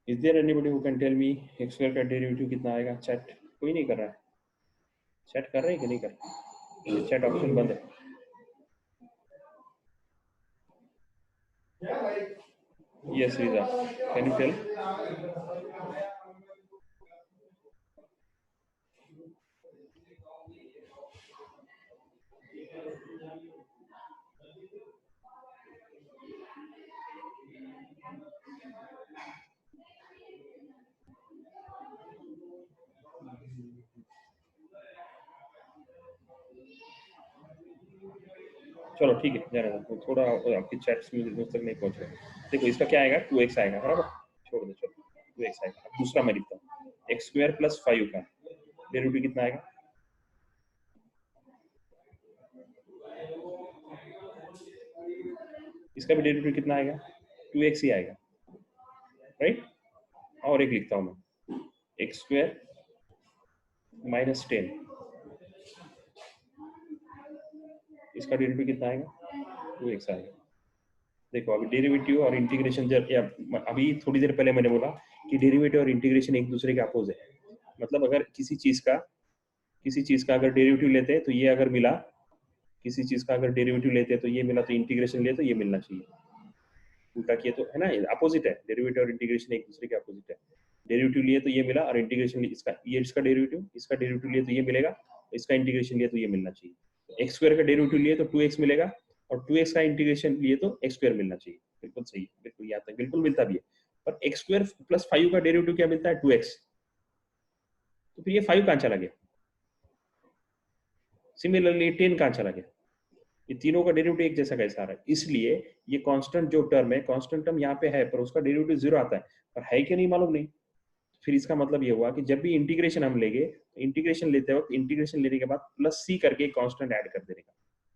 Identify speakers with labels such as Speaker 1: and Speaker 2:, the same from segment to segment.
Speaker 1: Is there anybody who can tell me x square का derivative कितना आएगा? Chat कोई नहीं कर रहा है. चैट कर रहे हैं कि नहीं कर रहे? चैट ऑप्शन बंद है. Yes, Riza. Can you tell? चलो ठीक है, जाने दो. थोड़ा आपकी चैट्स में मुझ तक नहीं पहुंच रहे. देखो इसका क्या आएगा? 2x आएगा, बराबर. छोड़ दो, चलो 2x आएगा. अब दूसरा मैं लिखता हूँ. x स्क्वायर प्लस 5 का डेरिवेटिव कितना आएगा? इसका भी डेरिवेटिव कितना आएगा? 2x ही आएगा, राइट. और एक लिखता हूँ मैं, x स्क्वायर माइनस 10. इसका डेरिवेटिव कितना आएगा? 2x आएगा. देखो अभी डेरिवेटिव और इंटीग्रेशन, जब अभी थोड़ी देर पहले मैंने बोला कि डेरिवेटिव और इंटीग्रेशन एक दूसरे के अपोज है. मतलब अगर किसी चीज का अगर डेरिवेटिव लेते हैं तो ये अगर मिला, किसी चीज का अगर डेरिवेटिव लेते हैं तो ये मिला, तो इंटीग्रेशन ले तो ये मिलना चाहिए. उल्टा किए तो है ना, अपोजिट है. डेरिवेटिव और इंटीग्रेशन एक दूसरे के अपोजिट है. डेरिवेटिव लिए तो ये मिला और इंटीग्रेशन इसका डेरिवेटिव लिए तो ये मिलेगा, इसका इंटीग्रेशन लिए तो ये मिलना चाहिए. एक्स स्क्वायर का डेरिवेटिव लिए तो 2x मिलेगा और 2x का इंटीग्रेशन लिए तो x स्क्वायर मिलना चाहिए. बिल्कुल सही, बिल्कुल याद तक बिल्कुल मिलता भी है. पर x स्क्वायर प्लस 5 का डेरिवेटिव क्या मिलता है? 2x. तो फिर ये 5 कहाँ चला गया? सिमिलरली 10 कहाँ चला गया? ये तीनों का डेरिवेटिव एक जैसा कैसा आ रहा है? इसलिए ये कांस्टेंट जो टर्म है, कांस्टेंट टर्म यहाँ पे है पर उसका डेरिवेटिव 0 आता है, पर है कि नहीं मालूम नहीं. फिर इसका मतलब ये हुआ कि जब भी इंटीग्रेशन हम लेंगे, इंटीग्रेशन लेते वक्त इंटीग्रेशन लेने के बाद प्लस सी करके एक कांस्टेंट ऐड कर देने का.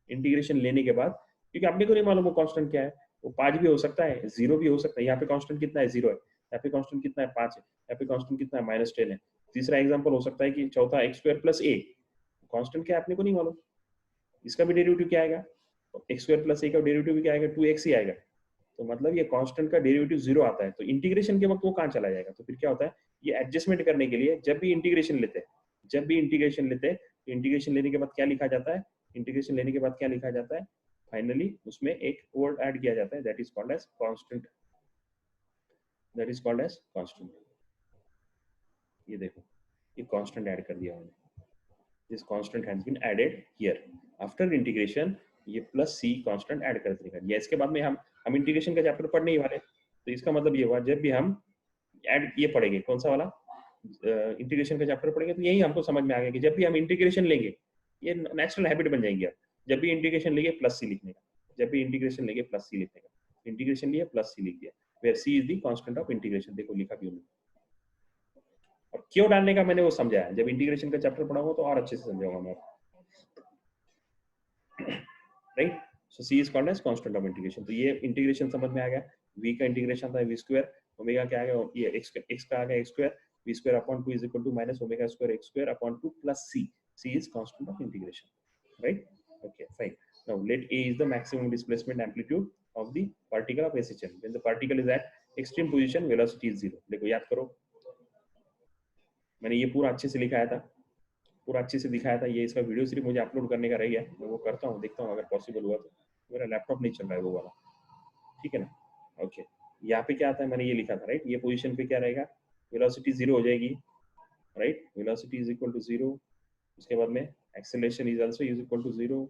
Speaker 1: इंटीग्रेशन लेने के बाद, क्योंकि आपने को नहीं मालूम वो कांस्टेंट क्या है. वो 5 भी हो सकता है, 0 भी हो सकता है. यहाँ पे कांस्टेंट कितना है? 0 है. यहाँ पे कांस्टेंट कितना है? 5 है. यहाँ पे कांस्टेंट कितना है? -10 है. तीसरा एग्जांपल हो सकता है कि चौथा x square plus a. Constant क्या है आपने को नहीं मालूम. इसका भी डेरिवेटिव क्या आएगा? x स्क्वायर प्लस a का डेरिवेटिव भी क्या आएगा? 2x ही आएगा. तो मतलब ये कांस्टेंट का डेरिवेटिव 0 आता है, तो इंटीग्रेशन के वक्त वो कहाँ चला जाएगा? तो फिर क्या होता है, ये एडजस्टमेंट करने के लिए जब भी इंटीग्रेशन लेते हैं, तो इंटीग्रेशन लेने के बाद क्या लिखा जाता है? इंटीग्रेशन लेने के बाद क्या लिखा जाता है? फाइनली उसमें एक वर्ड ऐड किया जाता है, that is called as constant. ये देखो, ये कांस्टेंट ऐड कर दिया हमने. This constant has been added here after integration. ये प्लस सी कांस्टेंट ऐड कर देगा. या इसके बाद में हम इंटीग्रेशन का चैप्टर पढ़ने ही वाले. तो इसका मतलब ये हुआ, जब भी हम ऐड ये पढ़ेंगे, कौन सा वाला इंटीग्रेशन का चैप्टर पढ़ेंगे, तो यही हमको समझ में आ गया कि जब भी हम इंटीग्रेशन लेंगे, ये नेचुरल हैबिट बन जाएंगे. अब जब भी इंटीग्रेशन लेंगे प्लस सी लिखने का, जब भी इंटीग्रेशन लेंगे प्लस सी लिखने का. इंटीग्रेशन लिए प्लस सी लिख दिया, where C is the constant of integration. देखो लिखा भी हमने. और क्यों डालने का मैंने वो समझाया. जब इंटीग्रेशन का चैप्टर पढ़ाऊंगा तो और अच्छे से समझाऊंगा मैं, right. So C is called as constant of integration. तो ये इंटीग्रेशन समझ में आ गया. v का इंटीग्रेशन था v स्क्वायर, ओमेगा क्या आ गया, ये x का आ गया x square. v square upon 2 is equal to minus omega square x square upon 2 plus c. c is constant of integration, right? Okay, fine. Now let a is the maximum displacement amplitude of the particle of SHM. When the particle is at extreme position, velocity is 0. देखो याद करो, मैंने ये पूरा अच्छे से लिखाया था, पूरा अच्छे से दिखाया था. ये इसका वीडियो सिर्फ मुझे अपलोड करने का रह गया, मैं वो करता हूँ, देखता हूँ अगर पॉसिबल हुआ तो. मेरा लैपटॉप नहीं चल रहा है वो वाला, ठीक है ना. ओके, यहाँ पे क्या आता है, मैंने ये लिखा था, राइट. ये पोजीशन पे क्या रहेगा, वेलोसिटी 0 हो जाएगी, right. Velocity is equal to 0. उसके बाद में acceleration is also is equal to 0.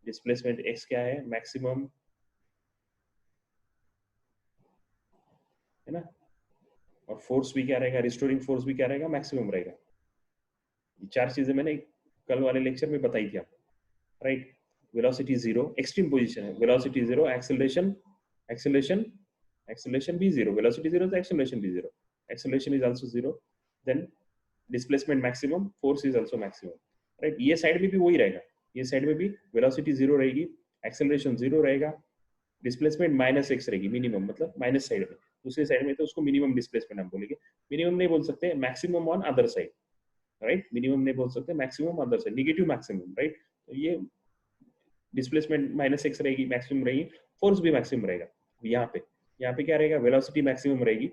Speaker 1: Displacement x क्या है, मैक्सिमम, है ना. और फोर्स भी क्या रहेगा, रिस्टोरिंग फोर्स भी क्या रहेगा, मैक्सिमम रहेगा. ये चार चीजें मैंने कल वाले लेक्चर में बताई थी आपको, राइट. वेलोसिटी 0, एक्सट्रीम पोजीशन है, वेलोसिटी 0, एक्सेलरेशन भी 0, वेलोसिटी 0 तो एक्सेलरेशन भी 0, acceleration is also 0. Then displacement maximum, force is also maximum, right. ये साइड में भी वही रहेगा, ये साइड में भी वेलोसिटी 0 रहेगी, एक्सेलरेशन 0 रहेगा, डिस्प्लेसमेंट -x रहेगी मिनिमम, मतलब माइनस साइड में. दूसरी साइड में तो उसको मिनिमम डिस्प्लेसमेंट हम बोलेंगे। मिनिमम नहीं बोल सकते, maximum on other side, right. Minimum नहीं बोल सकते, maximum other side, negative maximum, right. तो ये डिस्प्लेसमेंट -x रहेगी, मैक्सिमम रहेगी, फोर्स भी मैक्सिमम रहेगा। यहाँ पे क्या रहेगा, वेलोसिटी मैक्सिमम रहेगी।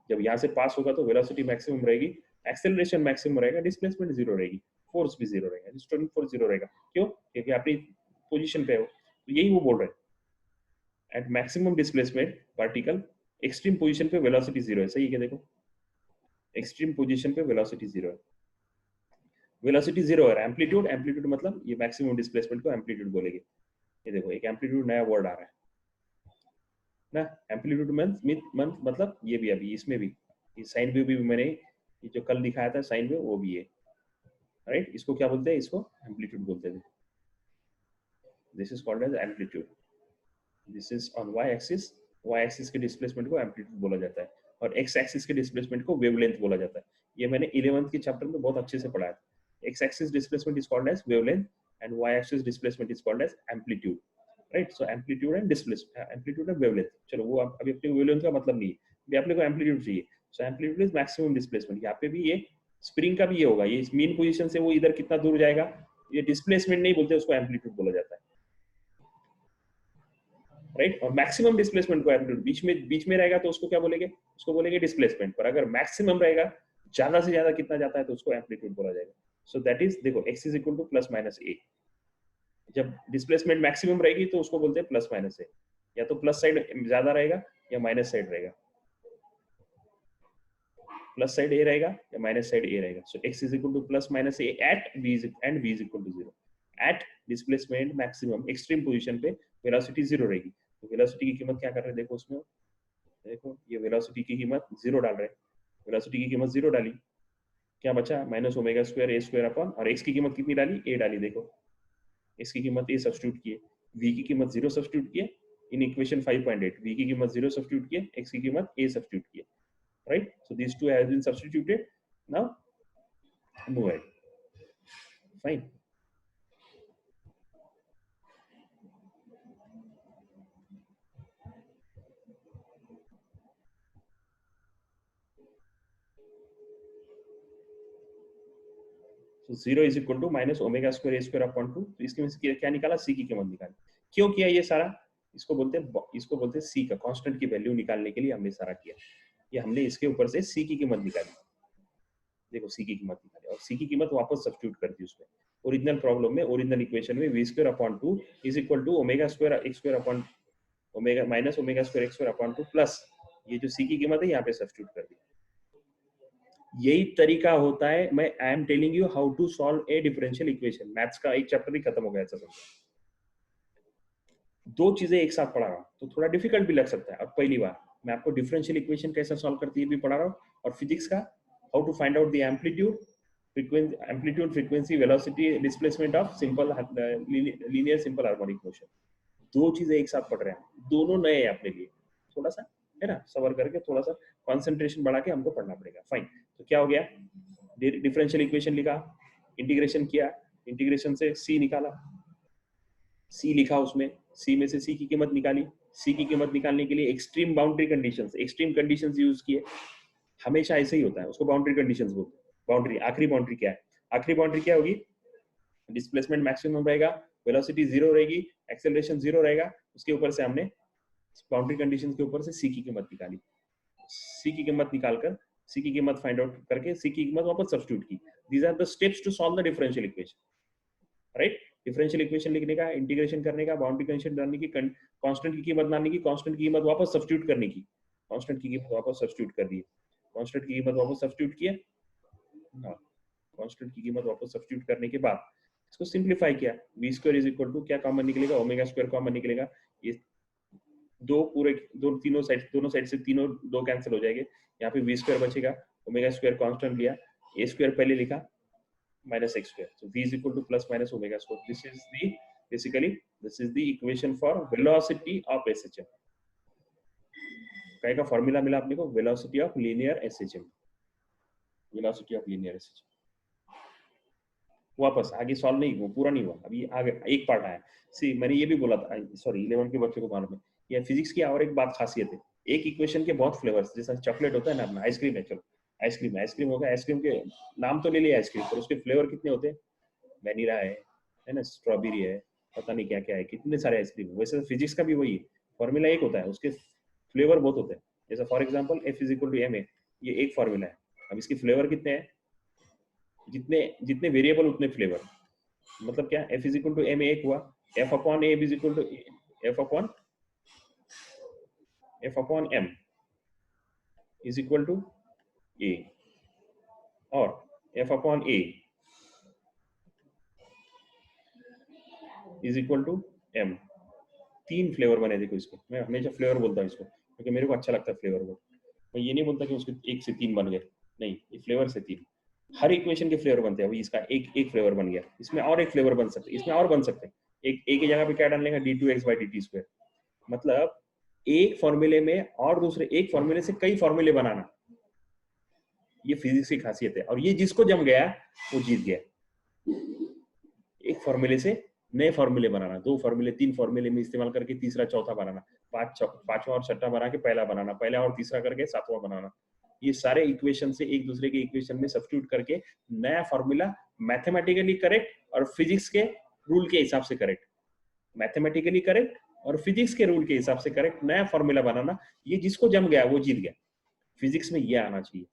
Speaker 1: जब यहाँ से पास होगा तो वेलोसिटी मैक्सिमम रहेगी, एक्सेलरेशन मैक्सिमम रहेगा, डिस्प्लेसमेंट जीरो रहेगी, फोर्स भी जीरो रहेगा, डिस्टोर्टिंग फोर्स जीरो रहेगा। क्यों? क्योंकि अपनी पोजीशन पे हो। तो यही वो बोल रहे हैं, at maximum displacement particle extreme position पे वेलोसिटी जीरो है। सही है क्या? देखो, एक्सट्रीम पोजीशन पे वेलोसिटी जीरो है, वेलोसिटी जीरो है। एम्पलीट्यूड, एम्पलीट्यूड मतलब ये मैक्सिमम डिस्प्लेसमेंट को एम्पलीट्यूड बोलेंगे। ये देखो, एक एम्पलीट्यूड नया वर्ड आ रहा है ना, एम्पलीट्यूड मतलब ये भी, अभी इसमें भी ये साइन वेव भी मैंने ये जो कल दिखाया था साइन वेव, वो भी है, राइट। इसको क्या बोलते हैं? इसको एम्पलीट्यूड बोलते हैं। This is called as amplitude. This is on Y axis, Y axis के डिस्प्लेसमेंट को एम्पलीट्यूड बोला जाता है, और एक्स एक्सिस के डिस्प्लेसमेंट को वेवलेंथ बोला जाता है। ये मैंने 11th के चैप्टर में बहुत अच्छे से पढ़ा है। X axis displacement is called as wavelength and Y axis displacement is called as amplitude, right. So amplitude and displacement, amplitude and wavelength, चलो वो अभी अपने वेवलेंथ का मतलब नहीं है, अभी अपने को एम्पलीट्यूड चाहिए। सो एम्पलीट्यूड इज मैक्सिमम डिस्प्लेसमेंट। यहाँ पे भी ये स्प्रिंग का भी ये होगा, ये मीन पोजीशन से वो इधर कितना दूर जाएगा, ये डिस्प्लेसमेंट नहीं बोलते, उसको एम्पलीट्यूड बोला जाता है, राइट। और मैक्सिमम डिस्प्लेसमेंट को एम्पलीट्यूड बीच में रहेगा तो उसको क्या बोलेंगे? उसको बोलेंगे डिस्प्लेसमेंट। पर अगर मैक्सिमम रहेगा, ज्यादा से ज्यादा कितना जाता है, तो उसको एम्पलीट्यूड बोला जाएगा। सो दैट इज, देखो, x is equal to plus minus A. जब डिस्प्लेसमेंट मैक्सिमम रहेगी तो उसको बोलते हैं प्लस माइनस ए, या तो प्लस साइड ज्यादा रहेगा या माइनस साइड रहेगा, प्लस साइड ए रहेगा या माइनस साइड ए रहेगा। So x is equal to plus minus A at v and v is equal to 0 at displacement maximum extreme position पे वेलोसिटी 0 रहेगी। तो वेलोसिटी की कीमत क्या कर रहे हैं, देखो उसमें, देखो ये वेलोसिटी की कीमत 0 डाल रहे हैं, वेलोसिटी की कीमत 0 डाली, क्या बचा? माइनस ओमेगा स्क्वायर ए स्क्वायर अपन, और x की कीमत कितनी डाली? a डाली। देखो x की कीमत a सब्स्टिट्यूट किए, v की कीमत 0 सब्स्टिट्यूट किए, इन इक्वेशन 5.8 v की कीमत 0 सब्स्टिट्यूट किए, x की कीमत a सब्स्टिट्यूट किए, right? So these two have been substituted. Now move ahead. Fine. So 0 is equal to minus omega square a square upon 2. तो इसके में से क्या निकाला? c की कीमत निकाली। क्यों किया ये सारा? इसको बोलते हैं c का कांस्टेंट की वैल्यू निकालने के लिए हमने सारा किया। ये हमने इसके ऊपर से c की कीमत निकाली। देखो c की कीमत निकाली और c की कीमत वापस सब्स्टिट्यूट कर दी उसमें। ओरिजिनल प्रॉब्लम में, ओरिजिनल इक्वेशन में v square upon 2 is equal to omega square x square upon omega minus omega square x square upon 2 plus ये जो c की कीमत है यहाँ पे सब्स्टिट्यूट कर दी। यही तरीका होता है। मैं I am telling you how to solve a differential equation. Maths का एक चैप्टर ही खत्म हो गया, ऐसा समझो। दो चीजें एक साथ पढ़ा रहा हूँ तो थोड़ा डिफिकल्ट भी लग सकता है। और पहली बार मैं आपको डिफरेंशियल इक्वेशन कैसे सॉल्व करती है भी पढ़ा रहा हूँ, और फिजिक्स का how to find out the amplitude, frequency, velocity, displacement of simple linear simple harmonic motion. दो चीजें एक साथ पढ़ रहे हैं, दोनों नए हैं अपने लिए। थोड़ा सा है ना, सबर करके थोड़ा सा कंसंट्रेशन बढ़ा के हमको पढ़ना पड़ेगा। फाइन। तो क्या हो गया? डिफरेंशियल इक्वेशन लिखा, इंटीग्रेशन किया, इंटीग्रेशन से c निकाला, c लिखा, उसमें c में से c की कीमत निकाली। c की कीमत निकालने के लिए extreme boundary conditions, extreme conditions use किए। हमेशा ऐसे ही होता है, उसको बाउंड्री कंडीशंस बोलते हैं। बाउंड्री, आखिरी बाउंड्री क्या है? आखिरी बाउंड्री क्या होगी? डिस्प्लेसमेंट मैक्सिमम रहेगा, वेलोसिटी 0 रहेगी, एक्सेलरेशन 0 रहेगा। उसके ऊपर से हमने बाउंड्री कंडीशन के ऊपर से c की कीमत निकाली। c की कीमत निकालकर, c की कीमत फाइंड आउट करके c की कीमत वापस सब्स्टिट्यूट की। These are the steps to solve the differential equation, right. Differential equation लिखने का, इंटीग्रेशन करने का, बाउंड्री कंडीशन डालने की, कांस्टेंट की कीमत डालने की, कांस्टेंट की कीमत वापस सब्स्टिट्यूट करने की, कांस्टेंट की कीमत वापस सब्स्टिट्यूट कर दी, कांस्टेंट की कीमत वापस सब्स्टिट्यूट किया, हाँ, कांस्टेंट की कीमत वापस सब्स्टिट्यूट करने के बाद इसको सिंप्लीफाई किया। v square is equal to क्या कॉमन निकलेगा? ओमेगा स्क्वायर कॉमन निकलेगा। ये दो पूरे दोनों साइड से तीनों दो कैंसिल हो जाएंगे। यहाँ पे v स्क्वायर बचेगा, ओमेगा स्क्वायर कांस्टेंट लिया, a स्क्वायर पहले लिखा, minus x square. So v is equal to plus minus omega square. This is the basically this is the equation for velocity of SHM। क्या का formula मिला अपने को? Velocity of linear SHM, velocity of linear SHM। वापस आगे solve नहीं, वो पूरा नहीं हुआ, अभी आगे एक पार्ट आया। सी मैंने ये भी बोला था, सॉरी 11 के बच्चों को मालूम है, ये फिजिक्स की और एक बात खासियत है, एक इक्वेशन के बहुत फ्लेवर्स, जैसा चॉकलेट होता है ना अपना, आइसक्रीम है, चलो आइसक्रीम होगा, आइसक्रीम के नाम तो ले लिया आइसक्रीम, पर उसके फ्लेवर कितने होते हैं? वेनिला है ना, स्ट्रॉबेरी है, पता नहीं क्या क्या है, कितने सारे आइसक्रीम है। वैसे फिजिक्स का भी वही है, फॉर्मूला एक होता है, उसके फ्लेवर बहुत होते हैं। जैसा for example F is equal to M A, ये एक फॉर्मूला है। अब इसके फ्लेवर कितने हैं? जितने जितने वेरिएबल उतने फ्लेवर। मतलब क्या? F is equal to M A एक हुआ, F upon A is equal to F upon M is equal to A, और F upon A is equal to M. तीन फ्लेवर बने देखो इसके। मैं हमेशा फ्लेवर बोलता हूँ इसको, क्योंकि मेरे को अच्छा लगता है फ्लेवर बोल। मैं ये नहीं बोलता कि उसके एक से तीन बन गए, नहीं, ये फ्लेवर से तीन। हर इक्वेशन के फ्लेवर बनते हैं। अभी इसका एक एक फ्लेवर बन गया, इसमें और एक फ्लेवर बन सकते हैं, इसमें और बन सकते हैं। एक की जगह पे क्या डाल लेगा? d2x/dt²। मतलब एक फॉर्मूले में और दूसरे एक फॉर्मूले से कई फॉर्मूले बनाना, ये फिजिक्स की खासियत है। और ये जिसको जम गया वो जीत गया। एक फॉर्मूले से नए फॉर्मूले बनाना, दो फॉर्मूले तीन फॉर्मूले में इस्तेमाल करके तीसरा चौथा बनाना, पांचवा और छठा बना के पहला बनाना, पहला और तीसरा करके सातवां बनाना। ये सारे इक्वेशन से एक दूसरे के इक्वेशन में सब्स्टिट्यूट करके नया फॉर्मूला, मैथमेटिकली करेक्ट और फिजिक्स के रूल के हिसाब से करेक्ट, मैथमेटिकली करेक्ट और फिजिक्स के रूल के हिसाब से करेक्ट नया फॉर्मूला बनाना। ये जिसको जम गया वो जीत गया। फिजिक्स में ये आना चाहिए।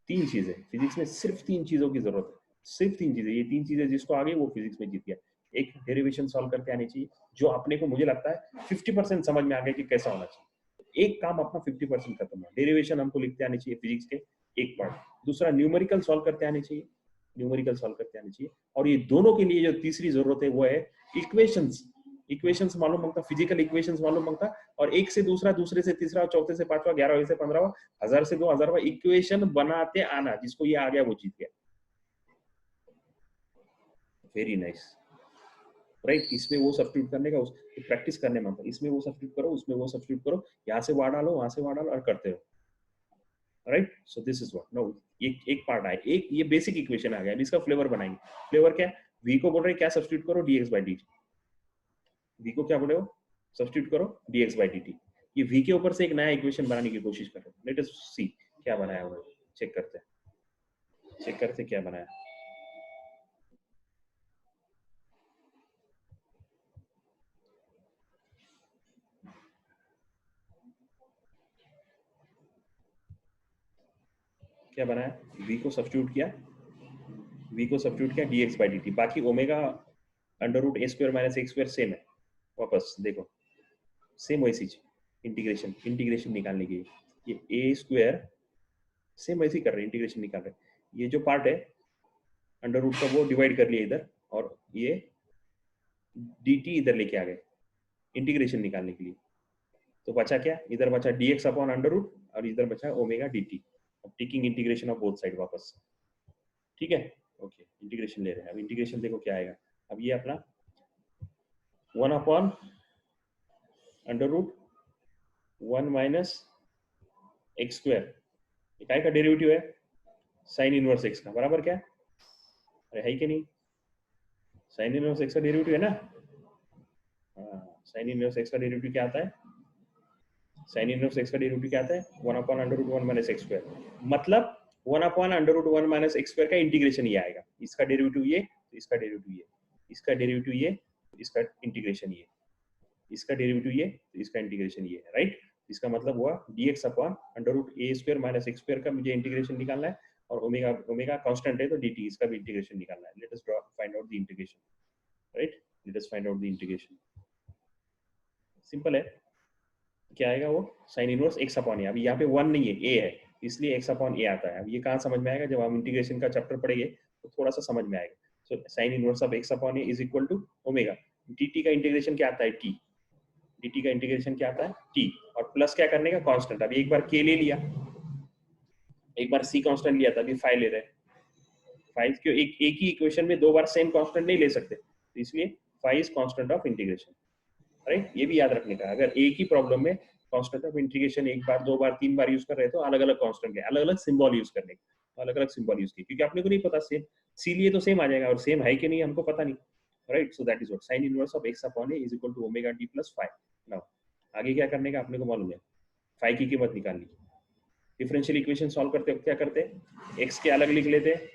Speaker 1: तीन चीजें फिजिक्स में, सिर्फ तीन चीजों की जरूरत है, सिर्फ तीन चीजें। ये तीन चीजें जिसको आ गई वो फिजिक्स में जीत गया। एक, डेरिवेशन सॉल्व करके आनी चाहिए, जो अपने को मुझे लगता है 50% समझ में आ गया कि कैसा होना चाहिए। एक काम अपना 50% खत्म हुआ। डेरिवेशन हमको लिखते आने चाहिए फिजिक्स के एक पार्ट। दूसरा, न्यूमेरिकल सॉल्व करते आने चाहिए, न्यूमेरिकल सॉल्व करते आने चाहिए। और ये दोनों के लिए जो तीसरी जरूरत है वो है इक्वेशंस। इक्वेशंस मालूम होता, फिजिकल इक्वेशंस मालूम होता, और एक से दूसरा, दूसरे से तीसरा, चौथे से पांचवा, 11वें से 15वां, 1000 से 2000वां इक्वेशन बनाते आना। जिसको ये आ गया वो जीत गया। Very nice, right. इसमें वो सब्स्टिट्यूट करने का, उस प्रैक्टिस करने में आता है। इसमें वो सब्स्टिट्यूट करो, उसमें वो सब्स्टिट्यूट करो, यहाँ से वहां डालो, वहां से वहां डालो, और करते रहो, right. So this is what. No, एक एक पार्ट आया, एक ये बेसिक इक्वेशन आ गया। अब इसका फ्लेवर बनाएंगे। फ्लेवर क्या है? v को बोल रहे हैं क्या सब्स्टिट्यूट करो? dx/dt। v को क्या बोले हो? सब्स्टिट्यूट करो dx/dt। ये v के ऊपर से एक नया इक्वेशन बनाने की कोशिश कर रहे हैं। लेट अस सी क्या बनाया हुआ है। चेक करते हैं, चेक करते क्या बनाया। क्या बनाया? v को सब्स्टिट्यूट किया, v को सब्स्टिट्यूट किया dx/dt। बाकी ओमेगा √a² - a² सेम है। वापस देखो, सेम वही चीज। इंटीग्रेशन, इंटीग्रेशन निकालने की ये a² सेम वैसे ही कर रहे हैं, इंटीग्रेशन निकाल रहे हैं। ये जो पार्ट है अंडर रूट का वो डिवाइड कर लिया इधर, और ये dt इधर लेके आ गए इंटीग्रेशन निकालने के लिए। तो बचा क्या? इधर बचा dx/√, और इधर बचा ओमेगा dt। अब taking integration of both side वापस, ठीक है। ओके, इंटीग्रेशन ले रहे हैं। अब इंटीग्रेशन देखो क्या आएगा। अब ये अपना 1/√1 - x², काय का डेरिवेटिव है? साइन इनवर्स x का, बराबर क्या? अरे है कि नहीं? साइन इनवर्स x का डेरिवेटिव है ना। साइन इनवर्स x का डेरिवेटिव क्या आता है? साइन इनवर्स x का डेरिवेटिव क्या आता है? 1/√1 - x²। मतलब 1/√1 - x² का इंटीग्रेशन ये आएगा। इसका डेरिवेटिव ये, तो इसका डेरिवेटिव ये, इसका डेरिवेटिव ये, इसका इंटीग्रेशन ये, इसका डेरिवेटिव ये, तो इसका इंटीग्रेशन ये है, राइट। इसका मतलब हुआ dx/√a² - x² का मुझे इंटीग्रेशन निकालना है, और ओमेगा, ओमेगा कांस्टेंट है तो dt इसका भी इंटीग्रेशन निकालना है। Let us find out the integration, right. Let us find out the integration. Simple है। क्या आएगा वो? Sine inverse x/a। अभी यहाँ पे 1 नहीं है, a है, इसलिए x/a आता है। अब ये कहाँ समझ में आएगा? जब हम इंटीग्रेशन का चैप्टर पढ़ेंगे तो थोड़ा सा समझ में आएगा। So sine inverse of x/a is equal to omega. dt का इंटीग्रेशन क्या आता है? t। dt का इंटीग्रेशन क्या आता है? t। और प्लस क्या करने का? कांस्टेंट। अभी एक बार k ले लिया, एक बार c कांस्टेंट लिया था, अभी phi ले रहे हैं। phi क्यों? एक ही इक्वेशन में दो बार सेम कांस्टेंट नहीं ले सकते, तो इसलिए phi is constant of integration, right. ये भी याद रखने का। अगर एक ही प्रॉब्लम में कांस्टेंट ऑफ इंटीग्रेशन एक बार, दो बार, तीन बार यूज कर रहे हैं तो अलग अलग कांस्टेंट है, अलग अलग सिंबल यूज करने का, अलग अलग सिंबल यूज की, क्योंकि आपने को नहीं पता सेम सी लिए तो सेम आ जाएगा, और सेम है कि नहीं हमको पता नहीं, right. So that is what sine inverse of x/a is equal to omega d + phi। Now आगे क्या करने का आपने को मालूम है। फाई की कीमत निकालनी। डिफरेंशियल इक्वेशन सॉल्व करते वक्त क्या करते हैं, एक्स के अलग लिख लेते हैं,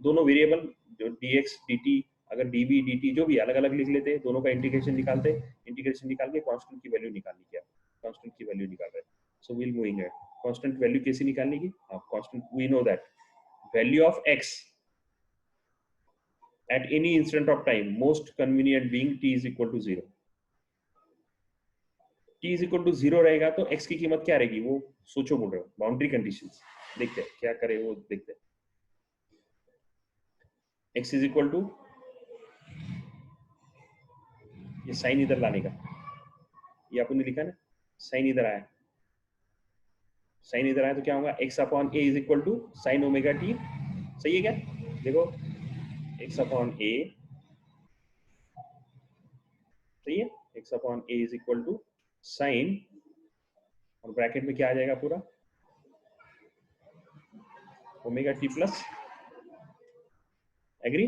Speaker 1: दोनों वेरिएबल जो dx dt, अगर dv dt जो भी अलग अलग लिख लेते हैं, दोनों का इंटीग्रेशन निकालते हैं, इंटीग्रेशन निकाल के कांस्टेंट की वैल्यू निकालनी, क्या कांस्टेंट की वैल्यू निकाल रहे हैं। सो विल मूविंग है कांस्टेंट वैल्यू कैसे निकालने की, आप constant we know that value of x at any instant of time, most convenient being t is equal to 0। t is equal to 0 रहेगा तो x की कीमत क्या रहेगी, वो सोचो बोल रहे हो, बाउंड्री कंडीशंस देखते हैं क्या करे वो देखते हैं। x is equal to, ये साइन इधर लाने का, ये आपने लिखा ना, साइन इधर आया, साइन इधर आया तो क्या होगा, x upon a is equal to sine omega t, सही है क्या, देखो x अपॉन a, सही है, x upon a is equal to sine, और ब्रैकेट में क्या आ जाएगा पूरा, omega T plus, agree,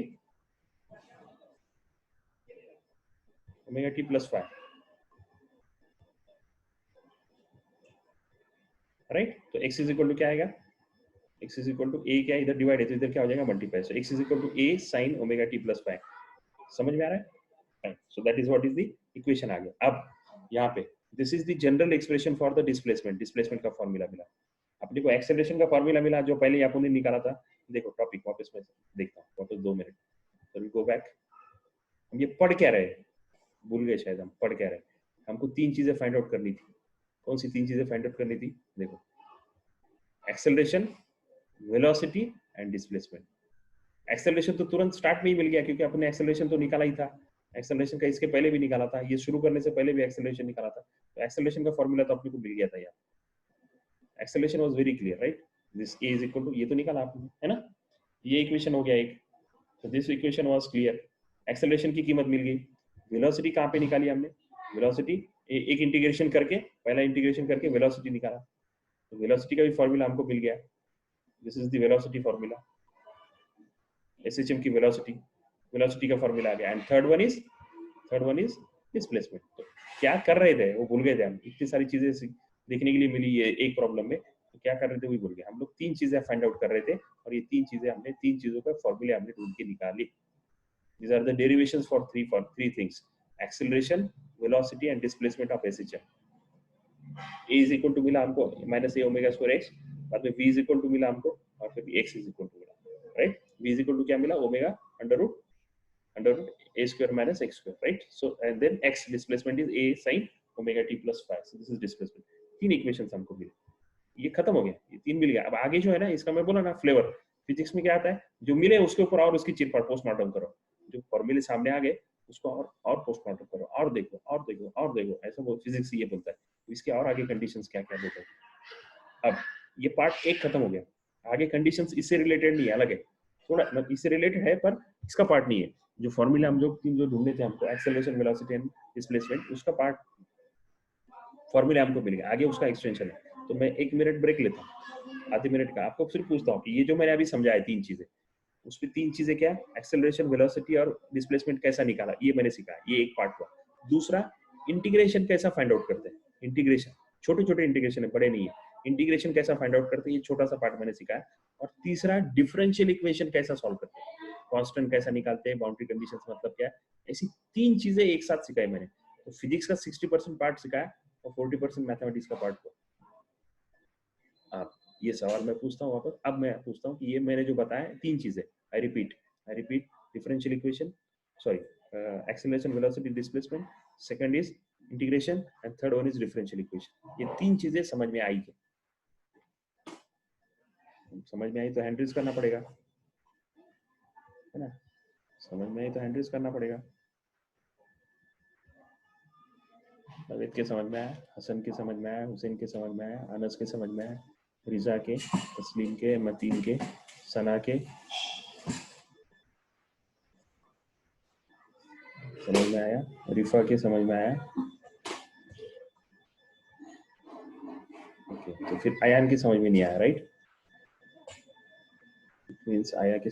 Speaker 1: omega T plus 5, right. तो x इज इक्वल टू क्या आएगा, x is equal to a, क्या इधर डिवाइड है तो इधर क्या हो जाएगा multiply, so x is equal to a sine omega T plus 5, समझ में आ रहा है, so that is what is the equation आ गया। अब यहाँ पे this is the general expression for the displacement, displacement का फॉर्मूला मिला अपने को, एक्सेलरेशन का फॉर्मूला मिला जो पहले आपने निकाला था। देखो टॉपिक वापस मैं देखता हूँ, वापस 2 मिनट, तो वी गो बैक। हम ये पढ़ क्या रहे, भूल गए शायद, हम पढ़ क्या रहे, हमको 3 चीजें फाइंड आउट करनी थी। कौन सी 3 चीजें फाइंड आउट करनी थी, देखो acceleration, velocity and displacement. Acceleration तो तुरंत स्टार्ट में ही मिल गया क्योंकि अपने एक्सेलरेशन तो निकाला ही था, एक्सेलरेशन का इसके पहले भी निकाला था, ये शुरू करने से पहले भी एक्सेलरेशन निकाला था, तो एक्सेलरेशन का फॉर्मूला तो अपने को मिल गया था यार, acceleration was very clear, right, this a is equal to, ये तो निकाला आपने है ना, ये इक्वेशन हो गया एक, तो this equation was clear, acceleration की कीमत मिल गई। वेलोसिटी कहाँ पे निकाली हमने, वेलोसिटी एक इंटीग्रेशन करके, पहला इंटीग्रेशन करके वेलोसिटी निकाला, तो वेलोसिटी का भी फॉर्मूला हमको मिल गया, this is the velocity formula, SHM की वेलोसिटी, वेलोसिटी का फॉर्मूला आ गया। And third one is displacement. तो क्या कर रहे थे वो भूल गए थे हम, इतनी सारी चीजें देखने के लिए मिली ये एक प्रॉब्लम में, तो क्या कर रहे थे वही भूल गए हम लोग। 3 चीजें फाइंड आउट कर रहे थे और ये 3 चीजें हमने, 3 चीजों का फॉर्मूले हमने ढूंढ के निकाली। These are the derivations for three things: acceleration, velocity and displacement of SHM. A is equal to मिला हमको minus a omega square x, बाद में v is equal to मिला हमको, और फिर x is equal to मिला, right? v is equal to क्या मिला, omega under root a square minus x square, right? So and then x displacement is a sin omega t plus 5. So this is displacement. 3 equations हमको मिले, ये खत्म हो गया, ये 3 मिल गया। अब आगे जो है ना, इसका मैं बोला ना फ्लेवर, फिजिक्स में क्या आता है, जो मिले उसके ऊपर और उसकी चिर पोस्टमार्टम करो, जो फॉर्मूले सामने आ गए उसको और पोस्टमार्टम करो, और देखो और देखो और देखो, ऐसा वो फिजिक्स ये बोलता है। तो इसके और आगे कंडीशंस क्या क्या देते हैं। अब ये पार्ट 1 खत्म हो गया, आगे कंडीशंस इससे रिलेटेड नहीं है, अलग है थोड़ा, मतलब इससे रिलेटेड है पर इसका पार्ट नहीं है। जो फॉर्मूला हम जो ढूंढने थे हमको, एक्सेलरेशन, वेलोसिटी एंड डिस्प्लेसमेंट, उसका पार्ट फॉर्मूला हमको मिल गया, आगे उसका एक्सटेंशन है। तो मैं 1 मिनट ब्रेक लेता हूँ, आधे मिनट का, आपको सिर्फ पूछता हूँ कि ये जो मैंने अभी समझाया 3 चीजें, उसमें 3 चीजें क्या, एक्सेलरेशन, वेलोसिटी और डिस्प्लेसमेंट कैसा निकाला, ये मैंने सीखा, ये एक पार्ट हुआ। दूसरा, इंटीग्रेशन कैसा फाइंड आउट करते हैं, इंटीग्रेशन, छोटे छोटे इंटीग्रेशन है, बड़े नहीं है, इंटीग्रेशन कैसा फाइंड आउट करते हैं, ये छोटा सा पार्ट मैंने सीखा है। और तीसरा, डिफरेंशियल इक्वेशन कैसा सॉल्व करते हैं, कांस्टेंट कैसा निकालते हैं, बाउंड्री कंडीशंस मतलब क्या है, ऐसी 3 चीजें एक साथ सिखाई मैंने। तो फिजिक्स का 60% पार्ट सिखाया और 40% मैथमेटिक्स का पार्ट हुआ। आप ये सवाल मैं पूछता हूँ वापस, अब मैं पूछता हूँ कि ये मैंने जो बताया 3 चीजें, I repeat, differential equation, sorry, acceleration, velocity, displacement, second is integration and third one is differential equation. ये 3 चीजें समझ में आई है, समझ में आई तो हैंड रेज करना पड़ेगा, है ना, समझ में आई तो हैंड रेज करना पड़ेगा। नवेद के समझ में आया, हसन के समझ में आया, हुसैन के समझ में आया, अनस के समझ में आया, रिजा के, तस्लीम के, मतीन के, सना के समझ में आया, रिफा के समझ में आया, ओके। तो फिर आयान की समझ में नहीं आया, राइट, मींस आयन के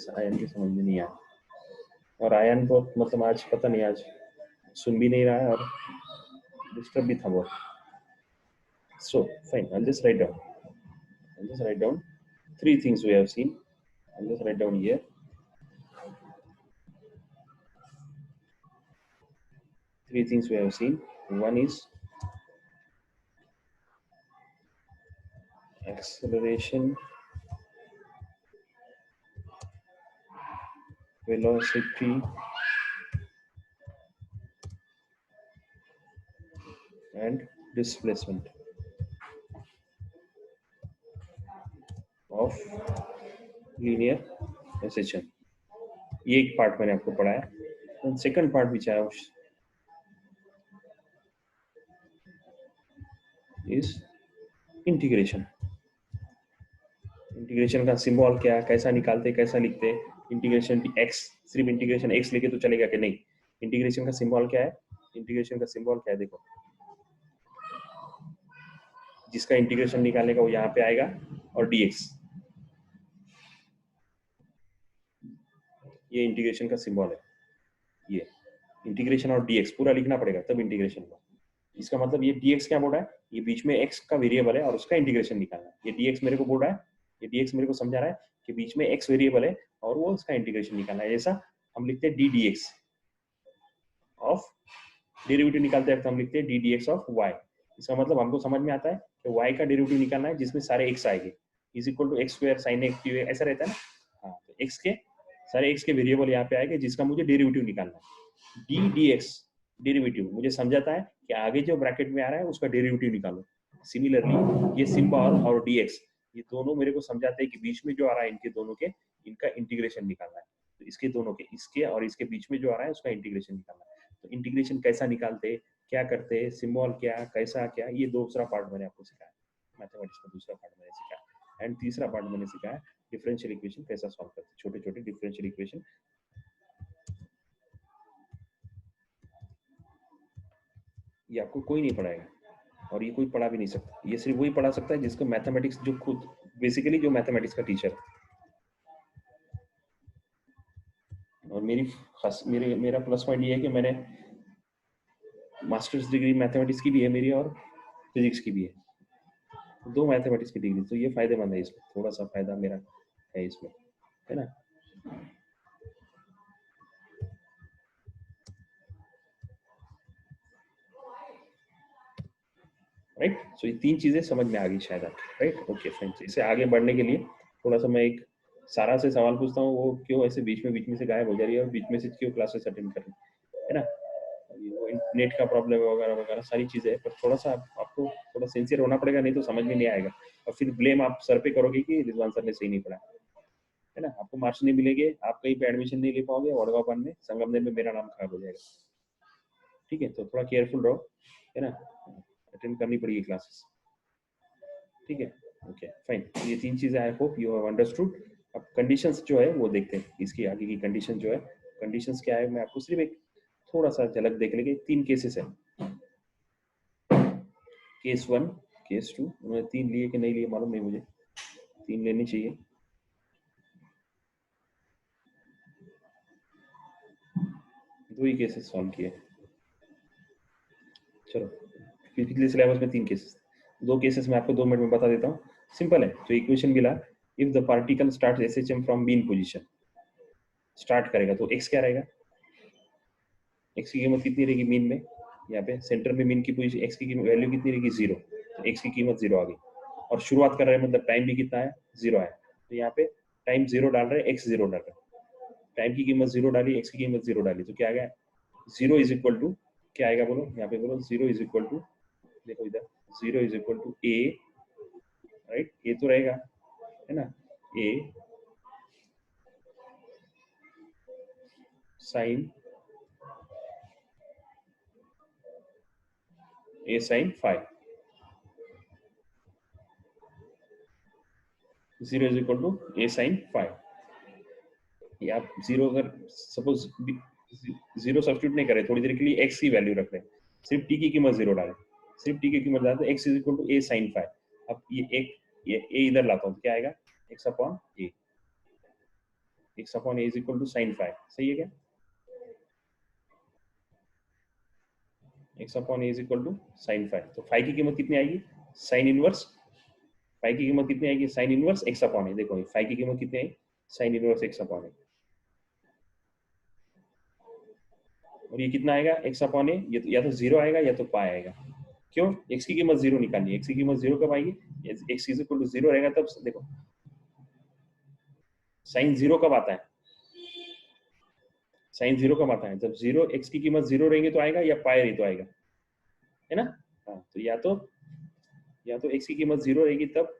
Speaker 1: समझ में नहीं आया। और आयन को मतलब आज पता नहीं, आज सुन भी नहीं रहा है और डिस्टर्ब भी था बहुत। So fine, I'll just write down. I'll just write down three things we have seen. I'll just write down here. Three things we have seen. One is acceleration, velocity, and displacement of linear SHM. ये एक part मैंने आपको पढ़ाया. Second part which I is integration. Integration का symbol क्या, कैसा निकालते, कैसा लिखते. इंटीग्रेशन एक्स, सिर्फ इंटीग्रेशन एक्स लेके तो चलेगा कि नहीं. इंटीग्रेशन का सिंबल क्या है. इंटीग्रेशन का सिंबल क्या है देखो. जिसका इंटीग्रेशन निकालने का वो यहाँ पे आएगा और dx. ये इंटीग्रेशन का सिंबल है. ये इंटीग्रेशन और dx पूरा लिखना पड़ेगा तब इंटीग्रेशन का. इसका मतलब ये dx क्या बोल रहा है, ये बीच में x का वेरिएबल है और उसका इंटीग्रेशन निकालना है. ये dx मेरे को बोल रहा है, ये dx मेरे को समझा रहा है कि बीच में x वेरिएबल है और वो उसका इंटीग्रेशन निकालना है. जैसा हम लिखते हैं ddx ऑफ, डेरिवेटिव निकालते वक्त हम लिखते हैं ddx ऑफ y. इसका मतलब हमको समझ में आता है कि y का डेरिवेटिव निकालना है जिसमें सारे x आएंगे. Is equal to X square sine X Q ऐसा रहता है ना. हाँ, तो x के सारे x के वेरिएबल यहाँ पे आएंगे जिसका मुझे डेरिवेटिव निकालना है. ddx डेरिवेटिव मुझे समझाता है कि आगे जो ब्रैकेट में आ रहा है उसका डेरिवेटिव निकालो. सिमिलरली ये सिंबल और dx ये दोनों मेरे को समझाते हैं कि बीच में जो आ रहा है इनके दोनों के, इनका इंटीग्रेशन निकालना है. तो इसके दोनों के, इसके और इसके बीच में जो आ रहा है उसका इंटीग्रेशन निकालना है. तो इंटीग्रेशन कैसा निकालते, क्या करते, सिंबल क्या, कैसा क्या, ये दूसरा पार्ट मैंने आपको सिखाया. मैथमेटिक्स का दूसरा पार्ट मैंने सिखाया. एंड तीसरा पार्ट मैंने सिखाया डिफरेंशियल इक्वेशन कैसा सॉल्व करते, छोटे छोटे डिफरेंशियल इक्वेशन. ये आपको कोई नहीं पढ़ाएगा और ये कोई पढ़ा भी नहीं सकता. ये सिर्फ वही पढ़ा सकता है जिसको मैथमेटिक्स, जो खुद बेसिकली जो मैथमेटिक्स का टीचर है. और मेरा प्लस पॉइंट ये है कि मैंने मास्टर्स डिग्री मैथमेटिक्स की भी है मेरी और फिजिक्स की भी है. दो मैथमेटिक्स की डिग्री, तो ये फायदेमंद है. इसमें थोड़ा सा फायदा मेरा है इसमें, है ना. राइट. सो ये तीन चीजें समझ में आ गई शायद आपको. राइट. ओके फ्रेंड्स, इसे आगे बढ़ने के लिए थोड़ा सा मैं एक सारा से सवाल पूछता हूँ. वो क्यों ऐसे बीच में से गायब हो जा रही है और बीच में से क्यों क्लासेस अटेंड कर रही है ना. वो नेट का प्रॉब्लम है वगैरह वगैरह सारी चीजें है. पर थोड़ा सा आपको थोड़ा सिंसियर होना पड़ेगा, नहीं तो समझ में नहीं आएगा. और फिर ब्लेम आप सर पे करोगे कि रिजवान सर ने सही नहीं पढ़ा, है ना. आपको मार्क्स नहीं मिलेंगे, आप कहीं पे एडमिशन नहीं ले पाओगे. वडगांव में, संगमनेर में मेरा नाम खराब हो जाएगा. ठीक है, तो थोड़ा केयरफुल रहो, है ना. अटेंड करनी पड़ेगी क्लासेस. ठीक है. Okay fine. ये तीन चीजें I hope you have understood. अब कंडीशंस जो है वो देखते हैं. इसकी आगे की कंडीशन जो है, कंडीशंस क्या है, मैं आपको सिर्फ एक थोड़ा सा झलक देख लेंगे. तीन केसेस है. Case 1, case 2. उन्होंने 3 लिए कि नहीं लिए मालूम नहीं मुझे. 3 लेनी चाहिए. दो ही केसेस सॉल्व किए. चलो, पिछले सिलेबस में 3 केसेस, 2 केसेस मैं आपको 2 मिनट में बता देता हूँ. सिंपल है. तो इक्वेशन मिला, if the particle start SHM from mean position. Start करेगा तो x क्या रहेगा, x की कीमत कितनी रहेगी मीन में. यहाँ पे सेंटर में मीन की पोजीशन, x की वैल्यू कितनी रहेगी 0. तो x की कीमत 0 आ गई. और शुरुआत कर रहे हैं मतलब टाइम भी कितना है 0 है. तो यहाँ पे टाइम 0 डाल रहे हैं, x 0 डाल रहे हैं. टाइम की कीमत 0 डाली, x की कीमत 0 डाली, तो क्या आ गया 0 इज इक्वल टू, क्या आएगा बोलो यहाँ पे, बोलो 0 इज इक्वल टू, देखो इधर 0 is equal to a. Right, a तो रहेगा, है ना. a sine, a sine 5. 0 is equal to a sine 5. ये आप 0 अगर सपोज 0 सब्स्टिट्यूट नहीं करे, थोड़ी देर के लिए x की वैल्यू रख रहे हैं, सिर्फ t की कीमत 0 डालें, सिर्फ t की कीमत डालते x is equal to a sine 5. अब ये a इधर लाता हूँ तो क्या आएगा x upon a. x upon a is equal to sine 5. सही है क्या. x upon a is equal to sine 5. तो 5 की कीमत कितनी आएगी साइन इनवर्स फाइव की कीमत कितनी आएगी, साइन इनवर्स एक्स अपॉन ए। देखो फाइव की कीमत कितनी आई, साइन इनवर्स एक्स अपॉन ए, और ये कितना आएगा एक्स अपॉन ए, ये या तो जीरो आएगा या तो पाई आएगा। क्यों, एक्स की कीमत जीरो निकालनी है, एक्स की कीमत जीरो कब आएगी, X is equal to zero रहेगा तब। देखो साइन जीरो कब आता है, साइन जीरो कब आता है, जब जीरो एक्स की कीमत जीरो रहेंगे तो आएगा, या पाई रही तो आएगा, है ना। हाँ तो या तो एक्स की कीमत जीरो रहेगी तब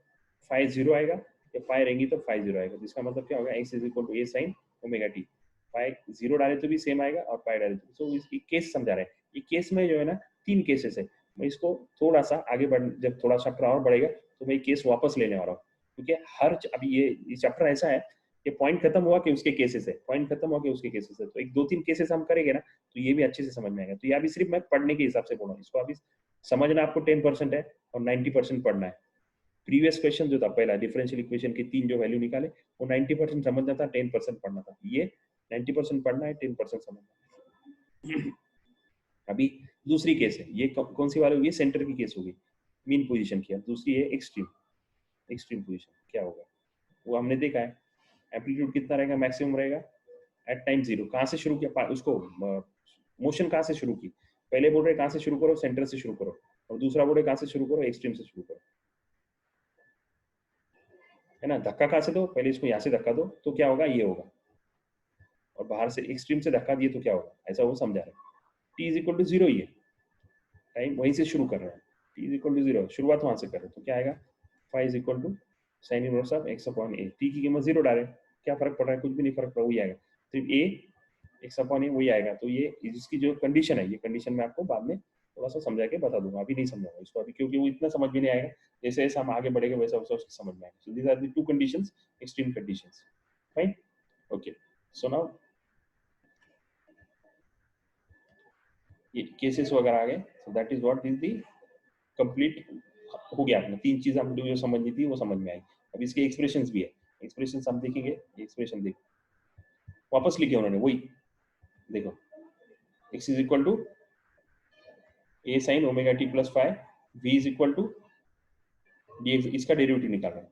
Speaker 1: फाइव जीरो आएगा, या पाई रहेंगी तो फाइव जीरो आएगा। जिसका मतलब क्या होगा, X is equal to A sine omega T. Pi zero डाले तो भी सेम आएगा और पाई डाले तो। सो इसकी केस समझा रहे हैं, ये केस में जो है ना तीन केसेस है। मैं इसको थोड़ा सा आगे बढ़, जब थोड़ा चैप्टर और बढ़ेगा तो मैं ये केस वापस लेने वाला हूँ, क्योंकि अभी ये चैप्टर ऐसा है कि पॉइंट खत्म हुआ कि उसके केसेस है, पॉइंट खत्म हुआ कि उसके केसेस है। तो एक दो तीन केसेस हम करेंगे ना तो ये भी अच्छे से समझ में आएगा। तो ये अभी सिर्फ मैं पढ़ने के हिसाब से बोल रहा हूँ, इसको अभी समझना आपको 10% है और 90% पढ़ना है। प्रीवियस क्वेश्चन जो था पहला डिफरेंशियल इक्वेशन के तीन जो वैल्यू निकाले वो 90% समझना था, 10% पढ़ना था। ये 90% पढ़ना है, 10% समझना है। अभी दूसरी केस है, ये कौन सी वाली होगी, सेंटर की केस होगी, मीन पोजीशन की। दूसरी है एक्सट्रीम, एक्सट्रीम पोजीशन क्या होगा वो हमने देखा है। एम्पलीट्यूड कितना रहेगा, मैक्सिमम रहेगा एट टाइम जीरो। कहाँ से शुरू किया उसको, मोशन कहाँ से शुरू की, पहले बोल रहे कहाँ से शुरू करो, सेंटर से शुरू करो, और दूसरा बोल रहे कहाँ से शुरू करो, एक्सट्रीम से शुरू करो, है ना। धक्का कहाँ से दो, पहले इसको यहाँ से धक्का दो तो क्या होगा, ये होगा, और बाहर से एक्सट्रीम से धक्का दिए तो क्या होगा, ऐसा वो समझा रहे हैं। T is equal to zero ही है, टाइम वहीं से शुरू कर रहे हैं, T is equal to zero, शुरुआत वहां से कर रहे हैं, तो क्या आएगा, five is equal to sine inverse of X upon A. T की कीमत जीरो डालें, क्या फर्क पड़ रहा है, कुछ भी नहीं फर्क पड़ा, वही आएगा, सिर्फ ए एक्स अपॉन ए वही आएगा। तो ये इसकी जो कंडीशन है, ये कंडीशन मैं आपको बाद में थोड़ा सा समझा के बता दूंगा, अभी नहीं समझाऊंगा इसको अभी, क्योंकि वो इतना समझ में नहीं आएगा। जैसे जैसे हम आगे बढ़ेंगे वैसा वैसा उसको समझ में आएगा। So these are the two conditions, extreme conditions, fine, okay. So now ये केसेस वगैरह आ गए, so that is what is the complete हो गया। अपना तीन चीज हमको जो समझनी थी वो समझ में आई। अब इसके एक्सप्रेशंस भी है, एक्सप्रेशंस हम देखेंगे। एक्सप्रेशन देख वापस लिखे उन्होंने वही, देखो x is equal to A sine omega T plus five, v is equal to dx, इसका डेरिवेटिव निकालना है।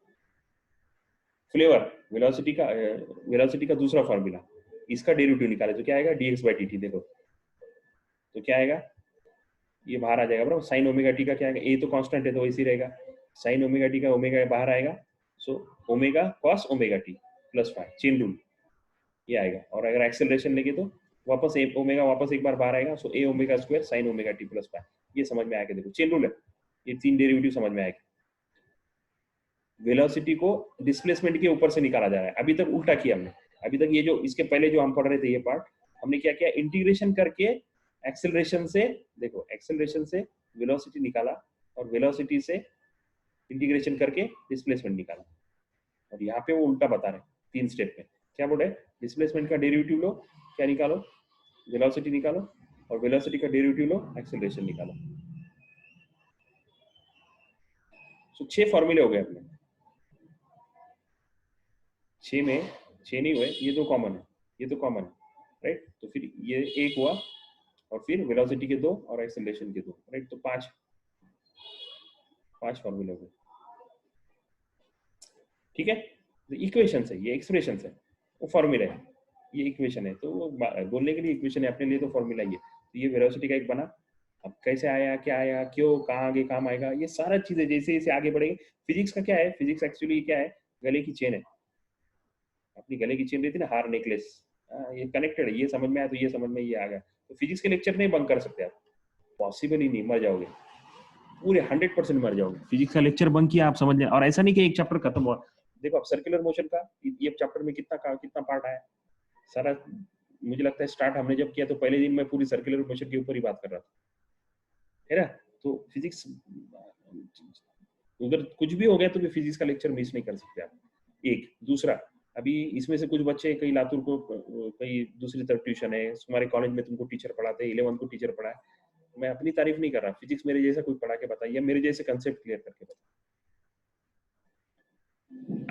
Speaker 1: फ्लेवर वेलोसिटी का दूसरा फॉर्मूला, इसका डेरिवेटिव निकाले तो क्या आएगा, dx बाई dt। देखो तो क्या आएगा, ये बाहर आ जाएगा बराबर। साइन ओमेगा टी का क्या आएगा, ए तो कांस्टेंट है तो वैसे ही रहेगा, साइन ओमेगा टी का ओमेगा बाहर आएगा, so omega cos omega T plus five, chain rule ये आएगा। और अगर एक्सेलरेशन लेंगे तो वापस ए ओमेगा वापस एक बार बाहर आएगा, so A omega square sine omega T plus five. ये समझ में आएगा, देखो चेन रूल है, ये तीन डेरिवेटिव समझ में आएगा। वेलोसिटी को डिस्प्लेसमेंट के ऊपर से निकाला जा रहा है, अभी तक उल्टा किया हमने। अभी तक ये जो इसके पहले जो हम पढ़ रहे थे ये पार्ट, हमने क्या किया, इंटीग्रेशन करके एक्सेलरेशन से, देखो एक्सेलरेशन से वेलोसिटी निकाला, और वेलोसिटी से इंटीग्रेशन करके डिस्प्लेसमेंट निकाला। और यहाँ पे वो उल्टा बता रहे हैं तीन स्टेप में। क्या बोल रहे हैं, डिस्प्लेसमेंट का डेरिवेटिव लो, क्या निकालो, वेलोसिटी निकालो, और वेलोसिटी का डेरिवेटिव लो, एक्सेलरेशन निकालो। तो 6 फॉर्मूले हो गए अपने, 6 में 6 नहीं हुए, ये दो कॉमन है, ये तो कॉमन है, राइट। तो फिर ये एक हुआ, और फिर वेलोसिटी के दो और एक्सेलरेशन के दो, राइट। तो पांच फॉर्मूले हो गए, ठीक है। तो इक्वेशन है, ये एक्सप्रेशन है, वो फॉर्मूला है, ये इक्वेशन है। तो बोलने के लिए इक्वेशन है, अपने लिए तो फॉर्मूला ही है। तो ये वेलोसिटी का एक बना, अब कैसे आया, क्या आया, क्यों, कहाँ आगे काम आएगा, ये सारा चीजें जैसे जैसे आगे बढ़ेगी। फिजिक्स का क्या है, फिजिक्स एक्चुअली क्या है, गले की चेन है, अपनी गले की चेन रहती है ना, हार नेकलेस, ये कनेक्टेड है, ये समझ में आया तो ये समझ में ये आ गया। तो फिजिक्स के लेक्चर नहीं बंक कर सकते आप, पॉसिबल ही नहीं, मर जाओगे पूरे 100% मर जाओगे। फिजिक्स का लेक्चर बंक किया आप समझ लें, और ऐसा नहीं कि एक चैप्टर खत्म हुआ। देखो आप सर्कुलर मोशन का ये चैप्टर में कितना पार्ट आया सारा। मुझे लगता है स्टार्ट हमने जब किया तो पहले दिन मैं पूरी सर्कुलर मोशन के ऊपर ही बात कर रहा था, है ना। तो फिजिक्स उधर कुछ भी हो गया तो भी फिजिक्स का लेक्चर मिस नहीं कर सकते आप। एक दूसरा, अभी इसमें से कुछ बच्चे कई लातूर को, कई दूसरी तरफ ट्यूशन है, तुम्हारे कॉलेज में तुमको टीचर पढ़ाते हैं, 11 को टीचर पढ़ा है। मैं अपनी तारीफ नहीं कर रहा, फिजिक्स मेरे जैसा कोई पढ़ा के बताइए, मेरे जैसे कंसेप्ट क्लियर करके बताइए।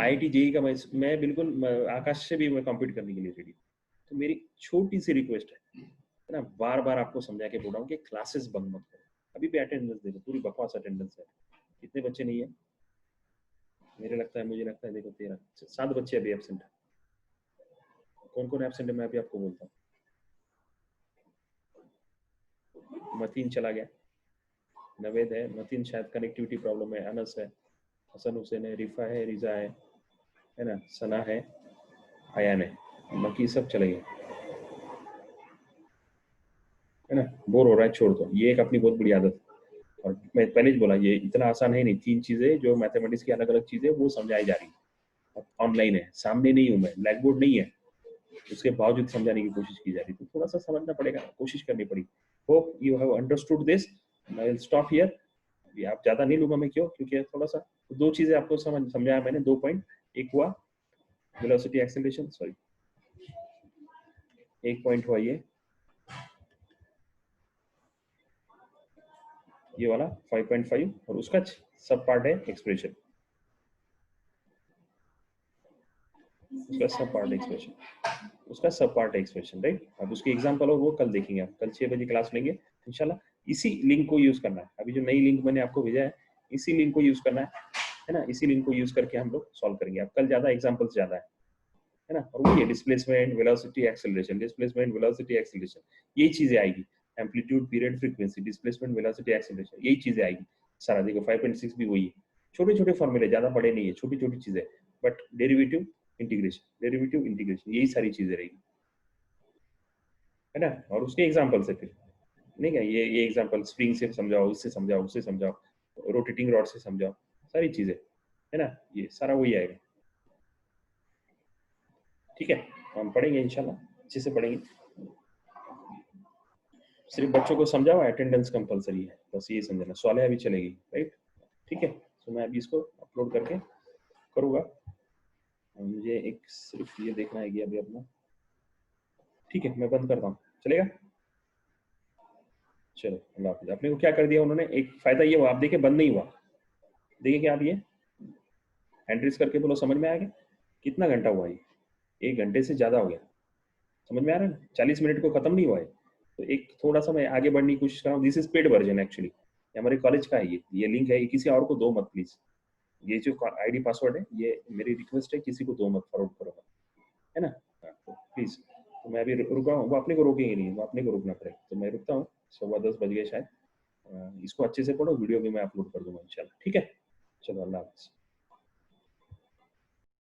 Speaker 1: आईआईटी जेई का मैं बिल्कुल आकाश से भी मैं कॉम्पीट करने के लिए रेडी। तो मेरी छोटी सी रिक्वेस्ट है ना, बार बार आपको समझा के बोल रहा हूँ कि क्लासेस बंद मत करो, अभी भी अटेंडेंस दे दो, पूरी बकवास अटेंडेंस है। कितने बच्चे नहीं है? मुझे लगता है देखो 13 7 बच्चे अभी एब्सेंट। कौन कौन एब्सेंट है मैं अभी आपको बोलता हूँ। मतीन चला गया, नवेद है, मतीन शायद कनेक्टिविटी प्रॉब्लम है, अनस है, हसन हुसैन है, रिफा है, रिजा है ना, सना है, अयान है, बाकी सब चले गए, है ना। बोर हो रहा है, छोड़ दो, ये एक अपनी बहुत बड़ी आदत है। और मैं पहले ही बोला ये इतना आसान है नहीं, 3 चीजें जो मैथमेटिक्स की अलग अलग चीजें वो समझाई जा रही है, ऑनलाइन है, सामने नहीं हूँ मैं, ब्लैक बोर्ड नहीं है, उसके बावजूद समझाने की कोशिश की जा रही, तो थोड़ा सा समझना पड़ेगा, कोशिश करनी पड़ी। Hope you have understood this. I will stop here. आप ज्यादा नहीं लूंगा मैं, क्यों? क्योंकि थोड़ा सा दो चीजें आपको समझाया मैंने, 2 पॉइंट। एक हुआ वेलोसिटी एक्सेलरेशन, सॉरी, एक पॉइंट हुआ ये वाला 5.5, और उसका सब पार्ट है एक्सप्रेशन, उसका सब पार्ट एक्सप्रेशन, राइट। अब उसकी एग्जांपल और वो कल देखेंगे, आप कल 6 बजे क्लास लेंगे इंशाल्लाह। इसी लिंक को यूज करना है, अभी जो नई लिंक मैंने आपको भेजा है, इसी लिंक को यूज करना है ना, इसी लिंक को यूज करके हम लोग सॉल्व करेंगे। अब कल ज्यादा एग्जांपल्स ज्यादा है ना, और वही है displacement velocity acceleration, displacement velocity acceleration, यही चीजें आएगी। Amplitude period frequency, displacement velocity acceleration, यही चीजें आएगी सारा। देखो 5.6 भी वही है, छोटे छोटे फॉर्मूले, ज्यादा बड़े नहीं है, छोटी छोटी चीजें, बट डेरिवेटिव इंटीग्रेशन, यही सारी चीजें रहेगी, है ना। और उसके एग्जाम्पल से फिर नहीं क्या, ये एग्जाम्पल स्प्रिंग से समझाओ, इससे समझाओ, उससे समझाओ, रोटेटिंग रॉड से समझाओ, सारी चीजें, है ना, ये सारा वही आएगा। ठीक है, हम पढ़ेंगे इंशाल्लाह, अच्छे से पढ़ेंगे। सिर्फ बच्चों को समझाओ, अटेंडेंस कंपलसरी है, बस ये समझना, सवाल अभी चलेगी, राइट। ठीक है, तो मैं अभी इसको अपलोड करके करूँगा। मुझे एक सिर्फ ये देखना है कि अभी अपना, ठीक है, मैं बंद करता हूँ, चलेगा। चलो, अल्लाह हाफिज़। अपने को क्या कर दिया उन्होंने, एक फायदा ये हुआ, आप देखिए बंद नहीं हुआ, देखिए क्या आप ये हैंड रेस करके बोलो, समझ में आ गया? कितना घंटा हुआ ये? 1 घंटे से ज़्यादा हो गया, समझ में आ रहा है ना? 40 मिनट को खत्म नहीं हुआ है। तो एक थोड़ा सा मैं आगे बढ़ने की कोशिश कर रहा हूँ। This is paid version actually, ये हमारे कॉलेज का है, ये लिंक है, ये किसी और को दो मत प्लीज। ये जो आईडी पासवर्ड है, ये मेरी रिक्वेस्ट है, किसी को दो मत, फॉरवर्ड करो, है ना। तो प्लीज, तो मैं अभी रुका हूँ, वो अपने को रोकेंगे नहीं, वो अपने को रुकना पड़ेगा, तो मैं रुकता हूँ। 10:15 बज गए शायद। इसको अच्छे से पढ़ो, वीडियो भी मैं अपलोड कर दूंगा इंशाल्लाह, ठीक है। चलो, अल्लाह हाफिज़।